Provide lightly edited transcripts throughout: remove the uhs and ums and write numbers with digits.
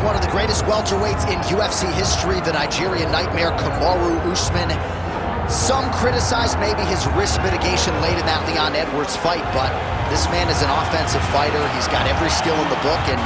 one of the greatest welterweights in UFC history, the Nigerian nightmare Kamaru Usman. Some criticized maybe his risk mitigation late in that Leon Edwards fight, but this man is an offensive fighter. He's got every skill in the book, and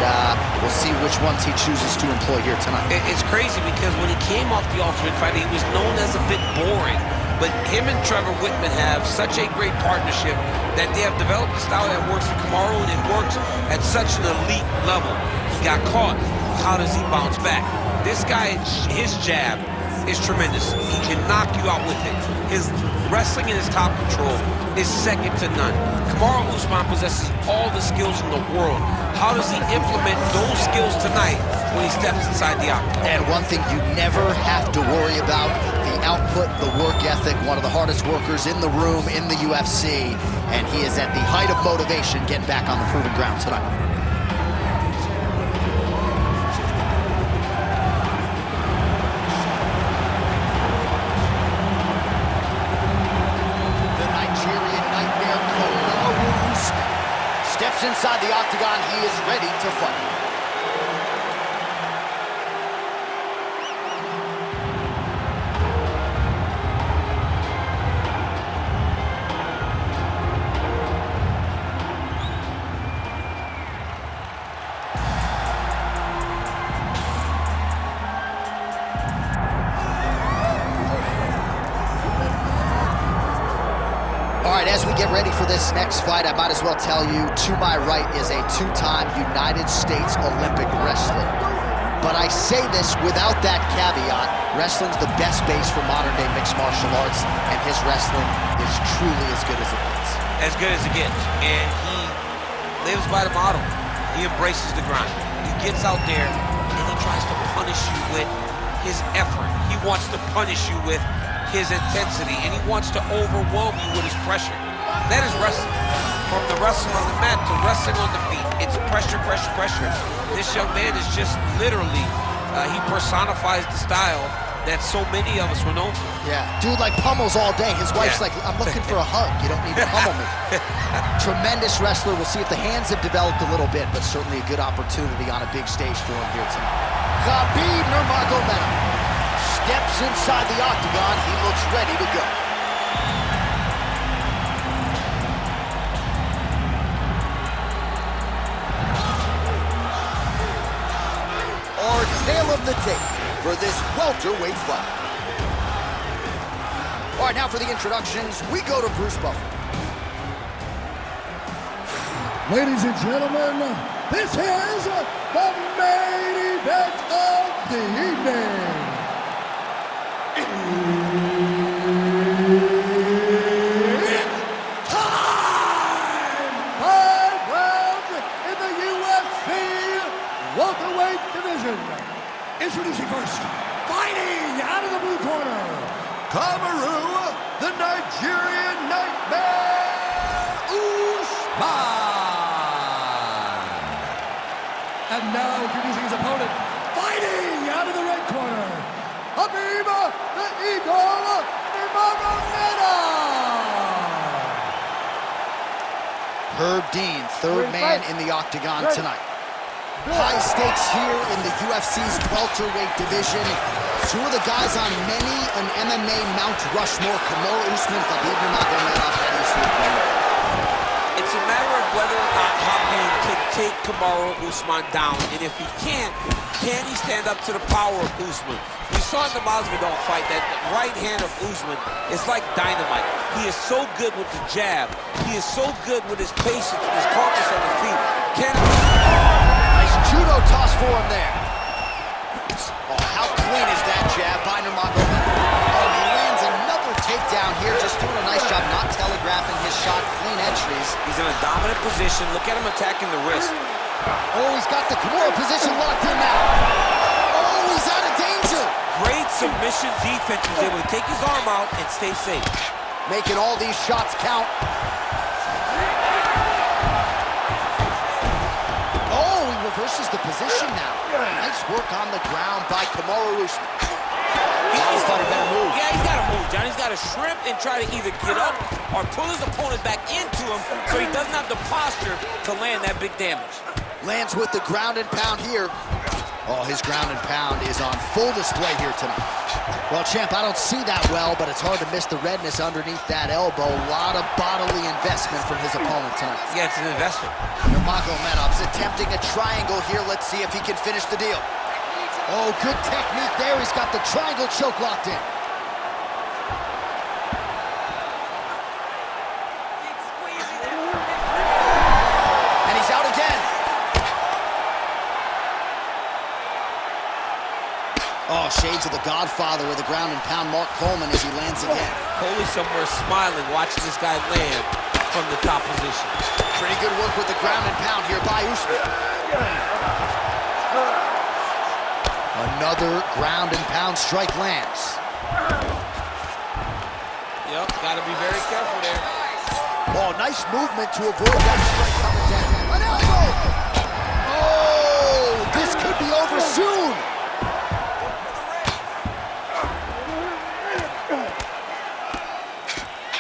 we'll see which ones he chooses to employ here tonight. It's crazy because when he came off the Ultimate Fighter, he was known as a bit boring. But him and Trevor Whitman have such a great partnership that they have developed a style that works for Kamaru, and it works at such an elite level. He got caught. How does he bounce back? This guy, his jab is tremendous. He can knock you out with it. His wrestling and his top control is second to none. Kamaru Usman possesses all the skills in the world. How does he implement those skills tonight when he steps inside the octagon? And one thing you never have to worry about, the output, the work ethic, one of the hardest workers in the room in the UFC, and he is at the height of motivation getting back on the proven ground tonight. Steps inside the octagon, he is ready to fight. All right, as we get ready for this next fight, I might as well tell you, to my right is a two-time United States Olympic wrestler. But I say this without that caveat, wrestling's the best base for modern-day mixed martial arts, and his wrestling is truly as good as it gets. As good as it gets, and he lives by the motto. He embraces the grind. He gets out there, and he tries to punish you with his effort. He wants to punish you with his intensity, and he wants to overwhelm you with his pressure. That is wrestling. From the wrestling on the mat to wrestling on the feet, it's pressure, pressure, pressure. This young man is just literally, he personifies the style that so many of us were known for. Yeah, dude like pummels all day. His wife's like, I'm looking for a hug. You don't need to pummel me. Tremendous wrestler. We'll see if the hands have developed a little bit, but certainly a good opportunity on a big stage for him here tonight. Khabib Nurmagomedov steps inside the octagon. He looks ready to go. Our tale of the tape for this welterweight fight. All right, now for the introductions, we go to Bruce Buffer. Ladies and gentlemen, this is the main event of the evening. It's time! 5 rounds in the UFC welterweight division. Introducing first, fighting out of the blue corner, Kamaru, the Nigerian nightmare, Usman. And now introducing his opponent, fighting out of the red corner, Khabib, the Eagle, Nurmagomedov. Herb Dean, third man in the octagon tonight. High stakes here in the UFC's welterweight division. Two of the guys on many an MMA Mount Rushmore, Kamaru Usman, Khabib Nurmagomedov. It's a matter of whether or not Khabib can take Kamaru Usman down, and if he can't, can he stand up to the power of Usman? We saw in the Masvidal fight that right hand of Usman is like dynamite. He is so good with the jab. He is so good with his patience and his calmness on the feet. Nice judo toss for him there. Oh, how clean is that jab by Nurmagomedov? Oh, he lands another takedown here, just doing a nice job not telegraphing his shot, clean entries. He's in a dominant position. Look at him attacking the wrist. Oh, he's got the Kimura position locked in now. Oh, he's out of danger. Great submission defense. He's able to take his arm out and stay safe. Making all these shots count. Oh, he reverses the position now. Nice work on the ground by Kamaru Usman. He's got a better move. Yeah, he's got to move, John. He's got to shrimp and try to either get up or pull his opponent back into him so he doesn't have the posture to land that big damage. Lands with the ground and pound here. Oh, his ground and pound is on full display here tonight. Well, champ, I don't see that well, but it's hard to miss the redness underneath that elbow. A lot of bodily investment from his opponent tonight. Yeah, it's an investment. Nurmagomedov's attempting a triangle here. Let's see if he can finish the deal. Oh, good technique there. He's got the triangle choke locked in. And he's out again. Oh, shades of the godfather of the ground and pound, Mark Coleman, as he lands again. Coley somewhere smiling, watching this guy land from the top position. Pretty good work with the ground and pound here by Usman. Another ground and pound strike lands. Yep, gotta be very careful there. Oh, nice movement to avoid that strike coming down. An elbow! Oh, this could be over soon.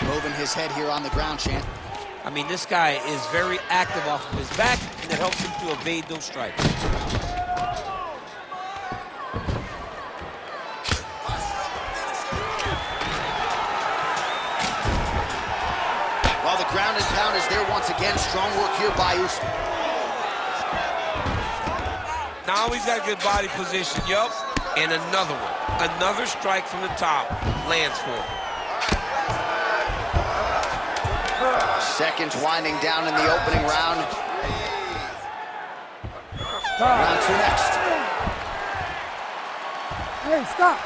Moving his head here on the ground, champ. I mean, this guy is very active off of his back, and it helps him to evade those strikes. While the ground and pound is there once again, strong work here by Usman. Now he's got good body position, yup. And another one. Another strike from the top lands for him. Seconds winding down in the opening round. Round two next. Hey, stop.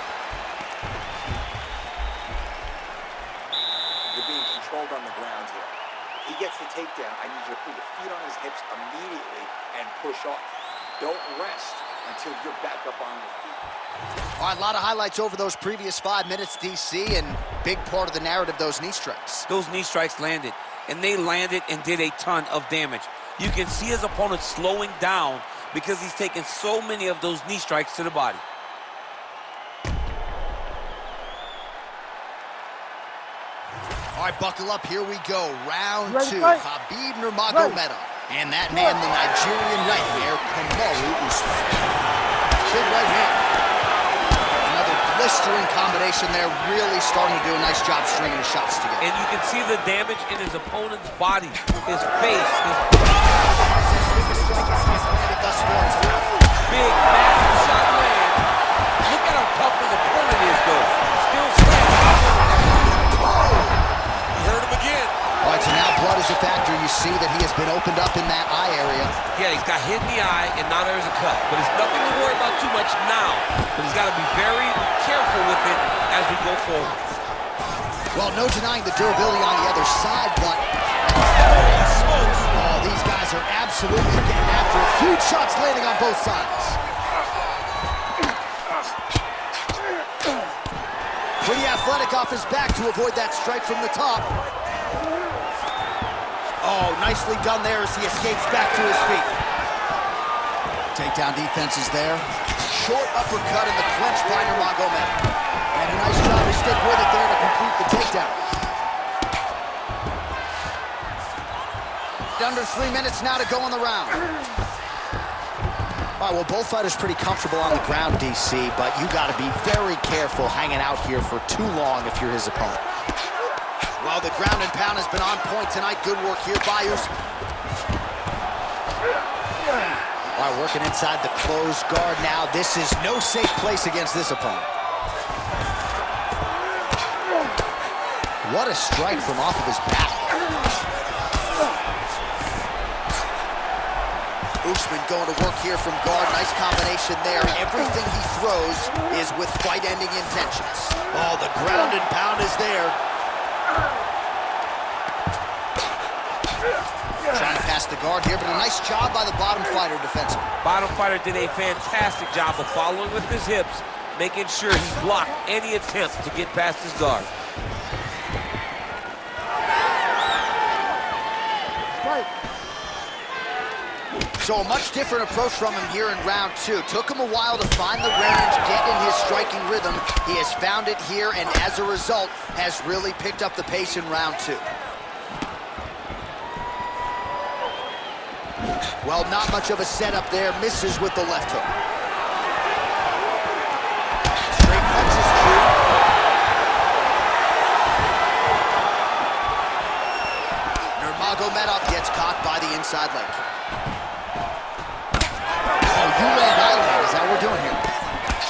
You're being controlled on the ground here. He gets the takedown. I need you to put your feet on his hips immediately and push off. Don't rest until you're back up on your feet. All right, a lot of highlights over those previous 5 minutes, DC, and big part of the narrative, those knee strikes. Those knee strikes landed, and they landed and did a ton of damage. You can see his opponent slowing down because he's taken so many of those knee strikes to the body. All right, buckle up. Here we go. Round two. Khabib Nurmagomedov. And that man, the Nigerian nightmare, Kamaru Usman. Big right hand. Another blistering combination there. Really starting to do a nice job stringing his shots together. And you can see the damage in his opponent's body, his face, his big, massive shot lands. Look at how tough his opponent is, though. Still standing. He hurt him again. All right, so now blood is a factor. You see that he has been opened up in that eye area. Yeah, he's got hit in the eye, and now there's a cut. But it's nothing to worry about too much now. But he's got to be very careful with it as we go forward. Well, no denying the durability on the other side, but... Oh, these guys are absolutely getting after it. Huge shots landing on both sides. Pretty athletic off his back to avoid that strike from the top. Oh, nicely done there as he escapes back to his feet. Takedown defense is there. Short uppercut in the clinch by Nurmagomedov. And a nice job to stick with it there to complete the takedown. Under 3 minutes now to go in the round. All right, well, both fighters pretty comfortable on the ground, DC, but you got to be very careful hanging out here for too long if you're his opponent. Well, the ground and pound has been on point tonight. Good work here by Usman. All right, working inside the closed guard now. This is no safe place against this opponent. What a strike from off of his back. Usman going to work here from guard. Nice combination there. Everything he throws is with fight-ending intentions. Oh, the ground and pound is there. Trying to pass the guard here, but a nice job by the bottom fighter defensively. Bottom fighter did a fantastic job of following with his hips, making sure he blocked any attempt to get past his guard. So a much different approach from him here in round two. Took him a while to find the range, get in his striking rhythm. He has found it here, and as a result, has really picked up the pace in round two. Well, not much of a setup there. Misses with the left hook. gets caught by the inside leg kick. Oh, you land, I land. Is that what we're doing here?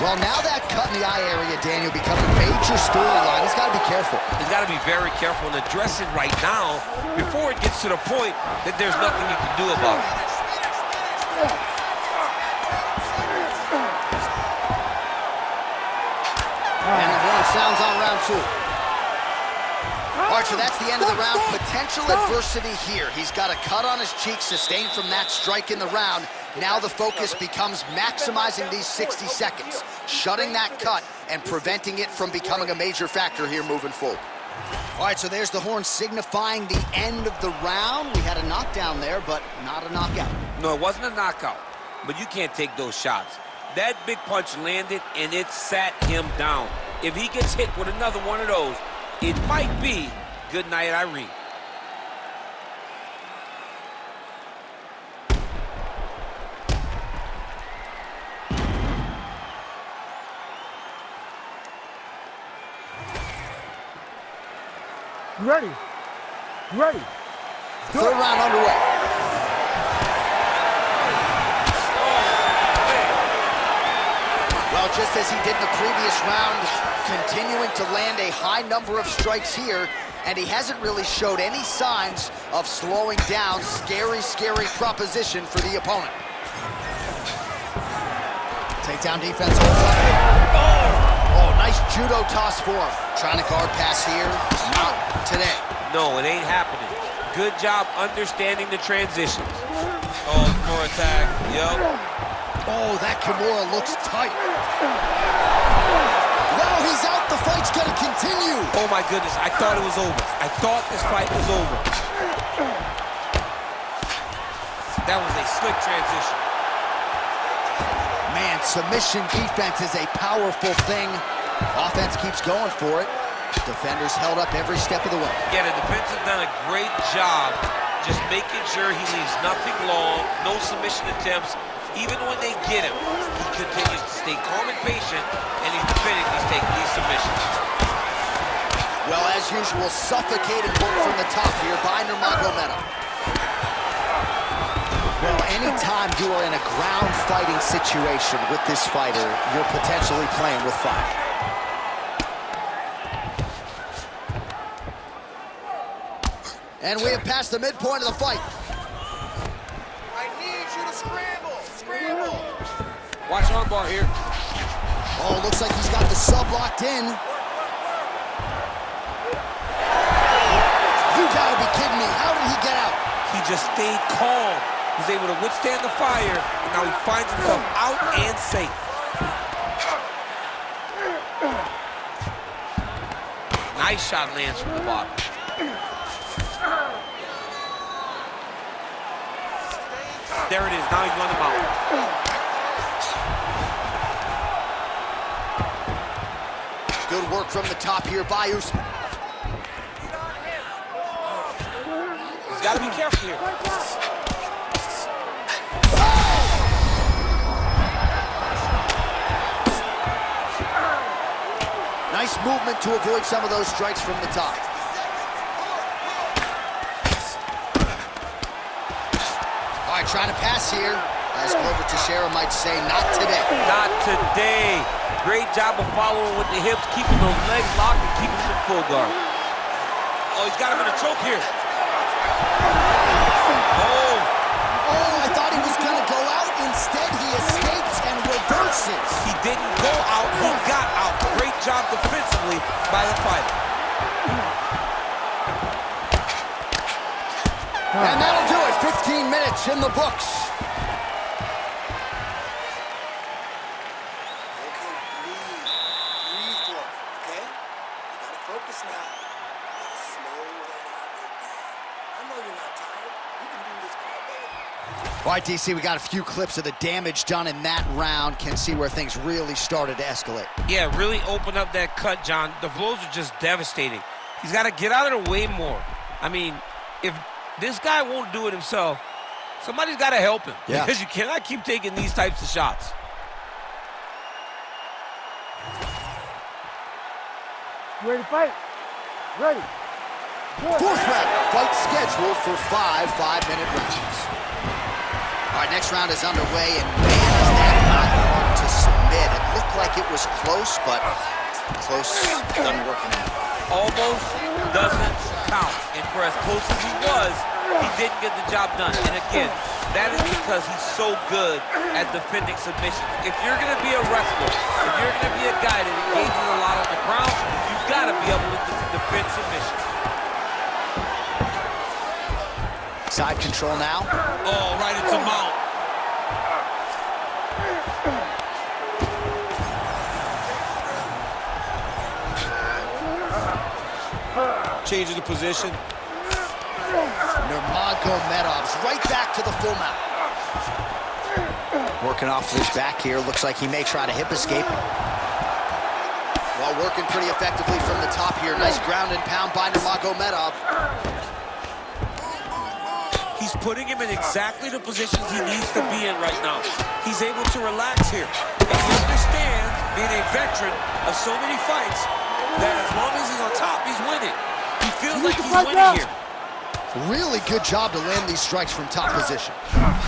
Well, now that cut in the eye area, Daniel, becomes a major storyline. He's got to be careful. He's got to be very careful and address it right now before it gets to the point that there's nothing you can do about it. And the horn sounds on round 2. All right, so that's the end of the round. Potential adversity here. He's got a cut on his cheek sustained from that strike in the round. Now the focus becomes maximizing these 60 seconds, shutting that cut and preventing it from becoming a major factor here moving forward. All right, so there's the horn signifying the end of the round. We had a knockdown there, but not a knockout. No, it wasn't a knockout, but you can't take those shots. That big punch landed, and it sat him down. If he gets hit with another one of those, it might be good night, Irene. Ready. Ready. Third round underway. Well, just as he did in the previous round, continuing to land a high number of strikes here, and he hasn't really showed any signs of slowing down. Scary, scary proposition for the opponent. Takedown defense holds up. Oh, nice judo toss for him. Trying to guard pass here. Not today. No, it ain't happening. Good job understanding the transitions. Oh, more attack. Yup. Oh, that Kimura looks tight. Well, he's out. The fight's going to continue. Oh, my goodness. I thought it was over. I thought this fight was over. That was a slick transition. Man, submission defense is a powerful thing. Offense keeps going for it. Defenders held up every step of the way. Yeah, the defense has done a great job just making sure he leaves nothing long, no submission attempts. Even when they get him, he continues to stay calm and patient, and he's defending, he's taking these submissions. Well, as usual, suffocating work from the top here by Nurmagomedov. Well, anytime you are in a ground fighting situation with this fighter, you're potentially playing with fire. And we have passed the midpoint of the fight. I need you to scramble. Scramble. Watch armbar here. Oh, looks like he's got the sub locked in. You gotta be kidding me. How did he get out? He just stayed calm. He was able to withstand the fire, and now he finds himself out and safe. Nice shot lands from the bottom. There it is, now he's run him out. Good work from the top here by Usman. He's got to be careful here. Nice movement to avoid some of those strikes from the top. All right, trying to pass here. As Glover Teixeira might say, not today. Not today. Great job of following with the hips, keeping those legs locked and keeping them in full guard. Oh, he's got him in a choke here. Oh, I thought he was going to go out. Instead, he escapes and reverses. he didn't go out, he got out. Great job defensively by the fighter. And that'll do it. 15 minutes in the books. All right, DC, we got a few clips of the damage done in that round. Can see where things really started to escalate. Yeah, really opened up that cut, John. The blows are just devastating. He's got to get out of the way more. I mean, if this guy won't do it himself, somebody's got to help him. Yeah. Because you cannot keep taking these types of shots. Ready to fight? Ready. Fourth round, fight scheduled for 5 5-minute rounds. All right, next round is underway, and man, is that not hard to submit. It looked like it was close, but close doesn't work in that. Almost doesn't count. And for as close as he was, he didn't get the job done. And again, that is because he's so good at defending submissions. If you're going to be a wrestler, if you're going to be a guy that engages a lot on the ground, you've got to be able to defend submission. Side control now. Oh, right into mount. Changing the position. Nurmagomedov's right back to the full mount. Working off his back here. Looks like he may try to hip escape. While working pretty effectively from the top here. Nice ground and pound by Nurmagomedov. He's putting him in exactly the positions he needs to be in right now. He's able to relax here. And he understands, being a veteran of so many fights, that as long as he's on top, he's winning. He feels like he's winning here. Really good job to land these strikes from top position.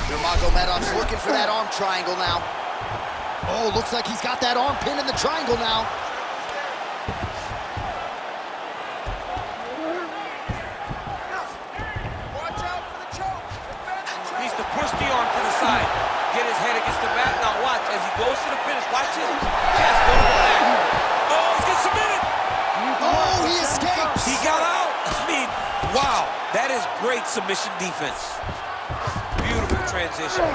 Nurmagomedov's looking for that arm triangle now. Oh, looks like he's got that arm pin in the triangle now. Watch out for the choke. He needs to push the arm to the side. Get his head against the mat. Now watch as he goes to the finish. Watch his chest go to the back. Oh, he's getting submitted. Oh, he escapes. He got out. I mean, wow. That is great submission defense. Beautiful transition.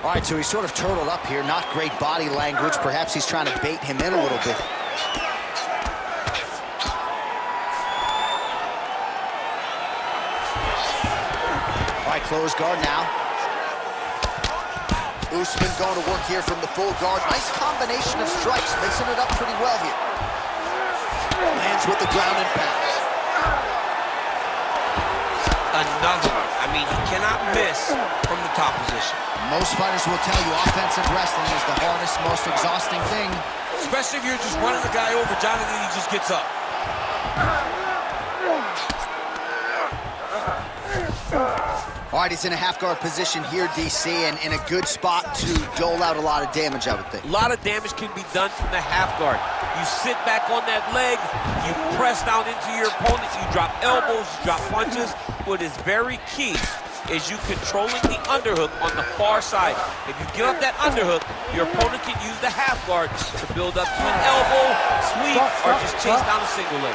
All right, so he's sort of turtled up here. Not great body language. Perhaps he's trying to bait him in a little bit. All right, closed guard now. Usman going to work here from the full guard. Nice combination of strikes, mixing it up pretty well here. Lands with the ground and pound. Another one. I mean, he cannot miss from the top position. Most fighters will tell you offensive wrestling is the hardest, most exhausting thing. Especially if you're just running the guy over, Jonathan, he just gets up. All right, he's in a half-guard position here, DC, and in a good spot to dole out a lot of damage, I would think. A lot of damage can be done from the half guard. You sit back on that leg, you press down into your opponent, you drop elbows, you drop punches. What is very key is you controlling the underhook on the far side. If you give up that underhook, your opponent can use the half guard to build up to an elbow, sweep, or just chase down a single leg.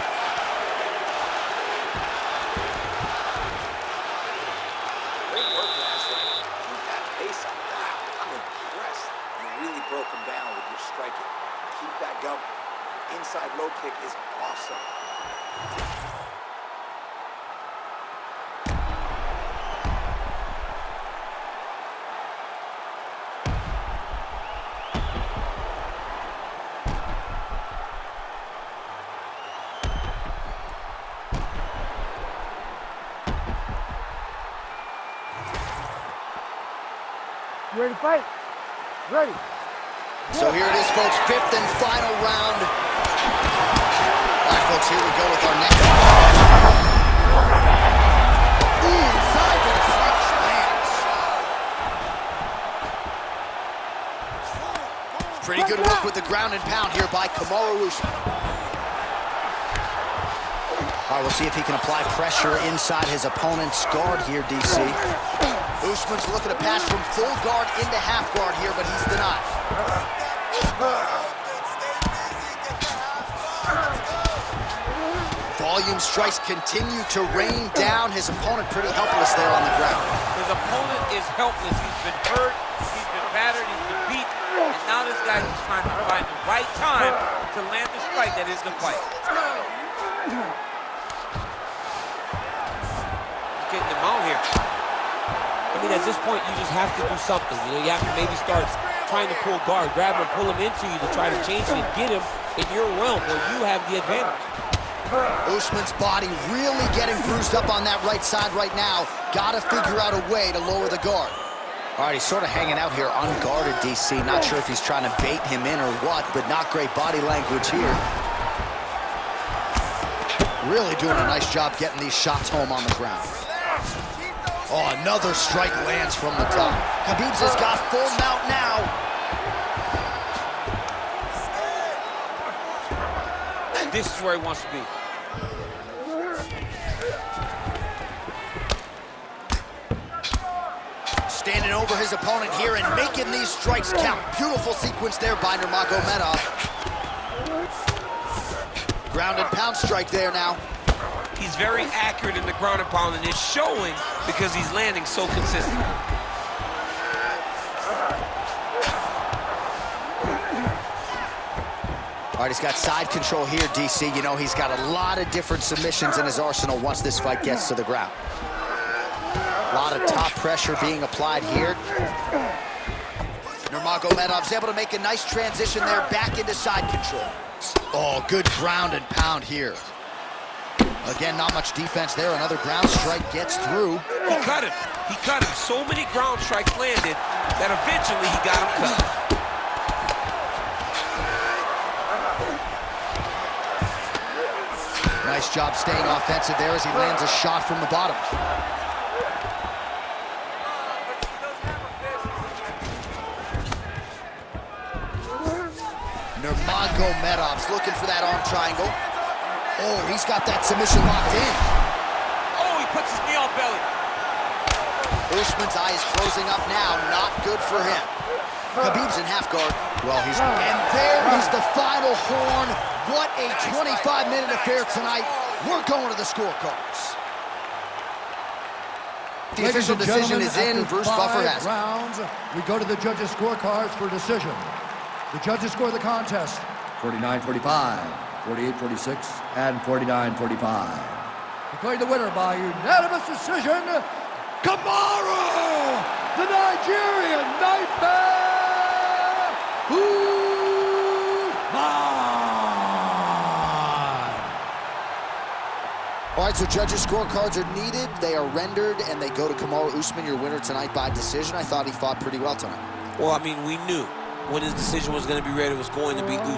Broke him down with your striking. Keep that going. Inside low kick is awesome. You ready to fight? Ready. So here it is, folks, fifth and final round. All right, folks, here we go with our next one. Ooh, side to the punch lands. Pretty good work with the ground and pound here by Kamaru Usman. All right, we'll see if he can apply pressure inside his opponent's guard here, DC. Usman's looking to pass from full guard into half guard here, but he's denied. Volume strikes continue to rain down. His opponent pretty helpless there on the ground. His opponent is helpless. He's been hurt, he's been battered, he's been beat, and now this guy is trying to find the right time to land the strike that is the fight. He's getting him out here. I mean, at this point, you just have to do something. You know, you have to maybe start trying to pull guard, grab him, pull him into you to try to change it and get him in your realm where you have the advantage. Usman's body really getting bruised up on that right side right now. Got to figure out a way to lower the guard. All right, he's sort of hanging out here unguarded, DC. Not sure if he's trying to bait him in or what, but not great body language here. Really doing a nice job getting these shots home on the ground. Oh, another strike lands from the top. Khabib's has got full mount now. This is where he wants to be. Standing over his opponent here and making these strikes count. Beautiful sequence there by Nurmagomedov. Ground and pound strike there now. He's very accurate in the ground and pound, and it's showing because he's landing so consistent. All right, he's got side control here, DC. You know, he's got a lot of different submissions in his arsenal once this fight gets to the ground. A lot of top pressure being applied here. Nurmagomedov's able to make a nice transition there back into side control. Oh, good ground and pound here. Again, not much defense there. Another ground strike gets through. He cut him. He cut him. So many ground strikes landed that eventually he got him cut. Nice job staying offensive there as he lands a shot from the bottom. Nurmagomedov's looking for that arm triangle. Oh, he's got that submission locked in. Oh, he puts his knee on belly. Usman's eye is closing up now. Not good for him. Khabib's in half guard. Well, and there is the final horn. What a 25-minute affair tonight. We're going to the scorecards. The official decision is in. Bruce Buffer has it. Rounds, we go to the judges' scorecards for decision. The judges score the contest 49-45, 48-46, and 49-45. Declaring the winner by unanimous decision, Kamaru, the Nigerian Nightmare Usman. All right, so judges' scorecards are needed. They are rendered, and they go to Kamaru Usman, your winner tonight by decision. I thought he fought pretty well tonight. Well, I mean, we knew when his decision was going to be read, it was going to be Usman.